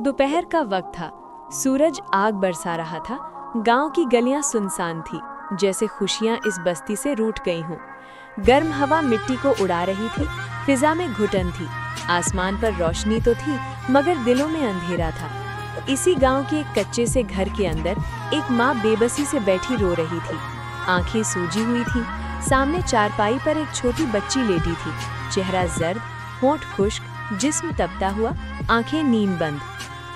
दोपहर का वक्त था। सूरज आग बरसा रहा था। गांव की गलियां सुनसान थी, जैसे खुशियां इस बस्ती से रूठ गई हों। गर्म हवा मिट्टी को उड़ा रही थी। फिजा में घुटन थी। आसमान पर रोशनी तो थी, मगर दिलों में अंधेरा था। इसी गांव के एक कच्चे से घर के अंदर एक माँ बेबसी से बैठी रो रही थी। आंखें सूजी हुई थीं। सामने चारपाई पर एक छोटी बच्ची लेटी थी। चेहरा जर्द, होंठ खुश्क, जिस्म तपता हुआ, आंखें नींद बंद।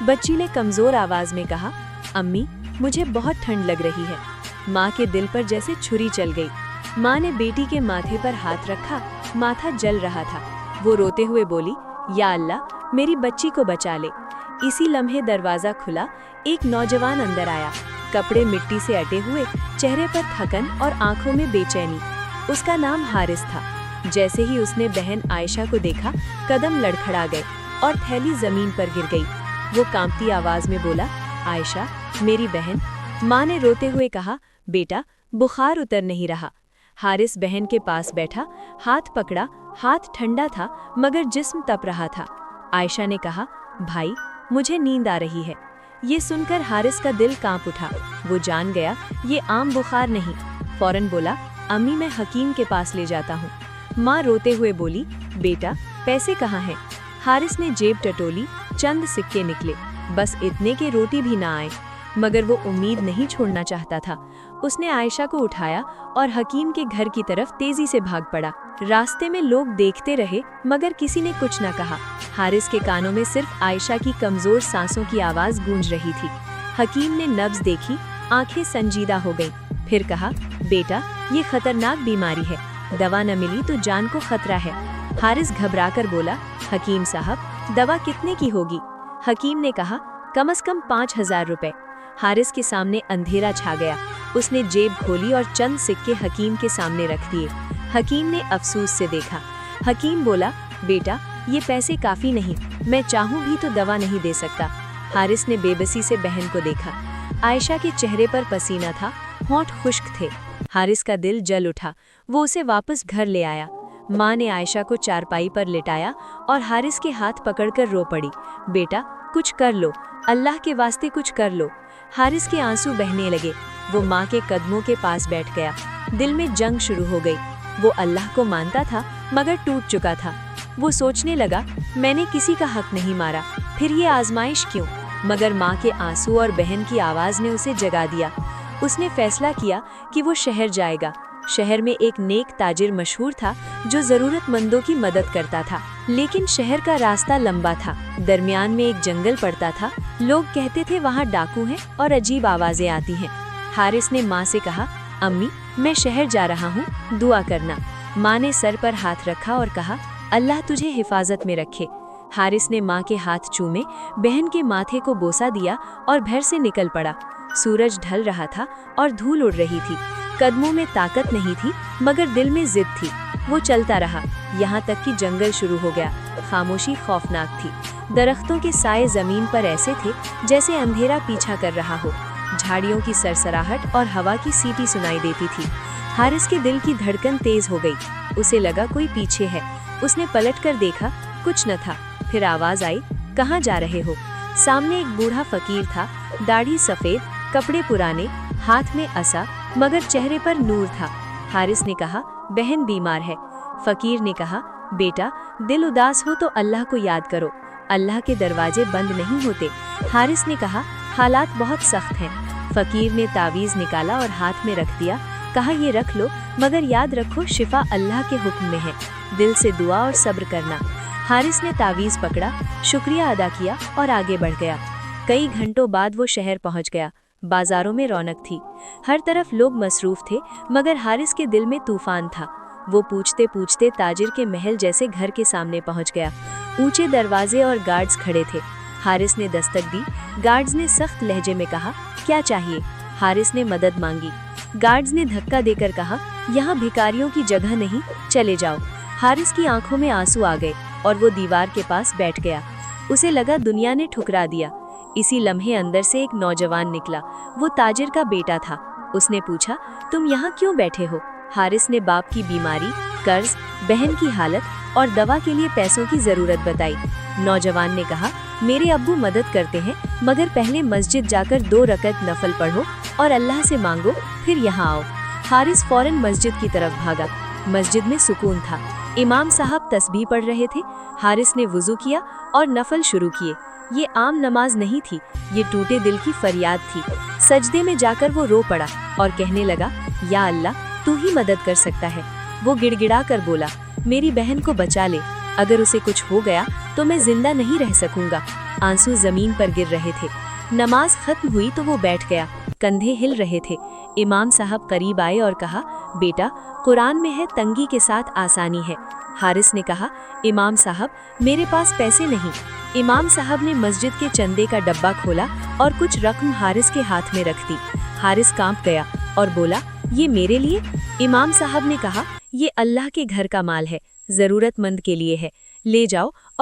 बच्ची ने कमजोर आवाज में कहा, अम्मी, मुझे बहुत ठंड लग रही है। माँ के दिल पर जैसे छुरी चल गई। माँ ने बेटी के माथे पर हाथ रखा। माथा जल रहा था। वो रोते हुए बोली, या अल्लाह, मेरी बच्ची को बचा ले। इसी लम्हे दरवाजा खुला। एक नौजवान अंदर आया। कपड़े मिट्टी से अटे हुए, चेहरे पर थकन और आंखों में बेचैनी। उसका नाम हारिस था। जैसे ही उसने बहन आयशा को देखा, कदम लड़खड़ा गए और थैली जमीन पर गिर गई। वो कांपती आवाज में बोला, आयशा, मेरी बहन। माँ ने रोते हुए कहा, बेटा, बुखार उतर नहीं रहा। हारिस बहन के पास बैठा, हाथ पकड़ा। हाथ ठंडा था, मगर जिस्म तप रहा था। आयशा ने कहा, भाई, मुझे नींद आ रही है। ये सुनकर हारिस का दिल कांप उठा। वो जान गया ये आम बुखार नहीं। फौरन बोला, अम्मी, मैं हकीम के पास ले जाता हूँ। माँ रोते हुए बोली, बेटा, पैसे कहाँ हैं? हारिस ने जेब टटोली। चंद सिक्के निकले, बस इतने के रोटी भी ना आए। मगर वो उम्मीद नहीं छोड़ना चाहता था। उसने आयशा को उठाया और हकीम के घर की तरफ तेजी से भाग पड़ा। रास्ते में लोग देखते रहे, मगर किसी ने कुछ न कहा। हारिस के कानों में सिर्फ आयशा की कमजोर सांसों की आवाज गूंज रही थी। हकीम ने नब्ज देखी, आंखें संजीदा हो गईं। फिर कहा, बेटा, ये खतरनाक बीमारी है। दवा न मिली तो जान को खतरा है। हारिस घबराकर बोला, हकीम साहब, दवा कितने की होगी? हकीम ने कहा, कम से कम 5,000 रुपए। हारिस के सामने अंधेरा छा गया। उसने जेब खोली और चंद सिक्के हकीम के सामने रख दिए। हकीम ने अफसोस से देखा। हकीम बोला, बेटा, ये पैसे काफी नहीं। मैं चाहूँ भी तो दवा नहीं दे सकता। हारिस ने बेबसी से बहन को देखा। आयशा के चेहरे पर पसीना था, होंठ खुश्क थे। हारिस का दिल जल उठा। वो उसे वापस घर ले आया। माँ ने आयशा को चारपाई पर लिटाया और हारिस के हाथ पकड़कर रो पड़ी, बेटा, कुछ कर लो, अल्लाह के वास्ते कुछ कर लो। हारिस के आंसू बहने लगे। वो माँ के कदमों के पास बैठ गया। दिल में जंग शुरू हो गई। वो अल्लाह को मानता था, मगर टूट चुका था। वो सोचने लगा, मैंने किसी का हक नहीं मारा, फिर ये आजमाइश क्यों? मगर माँ के आंसू और बहन की आवाज ने उसे जगा दिया। उसने फैसला किया कि वो शहर जाएगा। शहर में एक नेक ताजिर मशहूर था, जो जरूरतमंदों की मदद करता था। लेकिन शहर का रास्ता लंबा था। दरमियान में एक जंगल पड़ता था। लोग कहते थे वहाँ डाकू हैं और अजीब आवाजें आती हैं। हारिस ने माँ से कहा, अम्मी, मैं शहर जा रहा हूँ, दुआ करना। माँ ने सर पर हाथ रखा और कहा, अल्लाह तुझे हिफाजत में रखे। हारिस ने माँ के हाथ चूमे, बहन के माथे को बोसा दिया और घर से निकल पड़ा। सूरज ढल रहा था और धूल उड़ रही थी। कदमों में ताकत नहीं थी, मगर दिल में जिद थी। वो चलता रहा, यहाँ तक कि जंगल शुरू हो गया। खामोशी खौफनाक थी। दरख्तों के साए जमीन पर ऐसे थे जैसे अंधेरा पीछा कर रहा हो। झाड़ियों की सरसराहट और हवा की सीटी सुनाई देती थी। हारिस के दिल की धड़कन तेज हो गई। उसे लगा कोई पीछे है। उसने पलटकर देखा, कुछ न था। फिर आवाज आई, कहाँ जा रहे हो? सामने एक बूढ़ा फकीर था, दाढ़ी सफेद, कपड़े पुराने, हाथ में असा, मगर चेहरे पर नूर था। हारिस ने कहा, बहन बीमार है। फकीर ने कहा, बेटा, दिल उदास हो तो अल्लाह को याद करो, अल्लाह के दरवाजे बंद नहीं होते। हारिस ने कहा, हालात बहुत सख्त हैं। फकीर ने तावीज़ निकाला और हाथ में रख दिया। कहा, ये रख लो, मगर याद रखो शिफा अल्लाह के हुक्म में है। दिल से दुआ और सब्र करना। हारिस ने तावीज़ पकड़ा, शुक्रिया अदा किया और आगे बढ़ गया। कई घंटों बाद वो शहर पहुंच गया। बाजारों में रौनक थी। हर तरफ लोग मसरूफ थे, मगर हारिस के दिल में तूफान था। वो पूछते पूछते ताजिर के महल जैसे घर के सामने पहुंच गया। ऊंचे दरवाजे और गार्ड्स खड़े थे। हारिस ने दस्तक दी। गार्ड्स ने सख्त लहजे में कहा, क्या चाहिए? हारिस ने मदद मांगी। गार्ड्स ने धक्का देकर कहा, यहाँ भिखारियों की जगह नहीं, चले जाओ। हारिस की आंखों में आंसू आ गए और वो दीवार के पास बैठ गया। उसे लगा दुनिया ने ठुकरा दिया। इसी लम्हे अंदर से एक नौजवान निकला। वो ताजिर का बेटा था। उसने पूछा, तुम यहाँ क्यों बैठे हो? हारिस ने बाप की बीमारी, कर्ज, बहन की हालत और दवा के लिए पैसों की जरूरत बताई। नौजवान ने कहा, मेरे अब्बू मदद करते हैं, मगर पहले मस्जिद जाकर 2 रकअत नफल पढ़ो और अल्लाह से मांगो, फिर यहाँ आओ। हारिस फौरन मस्जिद की तरफ भागा। मस्जिद में सुकून था। इमाम साहब तस्बीह पढ़ रहे थे। हारिस ने वुजू किया और नफल शुरू किए। ये आम नमाज नहीं थी, ये टूटे दिल की फरियाद थी। सजदे में जाकर वो रो पड़ा और कहने लगा, या अल्लाह, तू ही मदद कर सकता है। वो गिड़गिड़ा कर बोला, मेरी बहन को बचा ले, अगर उसे कुछ हो गया तो मैं जिंदा नहीं रह सकूंगा। आंसू जमीन पर गिर रहे थे। नमाज खत्म हुई तो वो बैठ गया, कंधे हिल रहे थे। इमाम साहब करीब आए और कहा, बेटा, कुरान में है तंगी के साथ आसानी है। हारिस ने कहा, इमाम साहब, मेरे पास पैसे नहीं। इमाम साहब ने मस्जिद के चंदे का डब्बा खोला और कुछ रकम हारिस के हाथ में रख दी। हारिस कांप गया और बोला, ये मेरे लिए? इमाम साहब ने कहा, ये अल्लाह के घर का माल है, जरूरतमंद के लिए है, ले जाओ और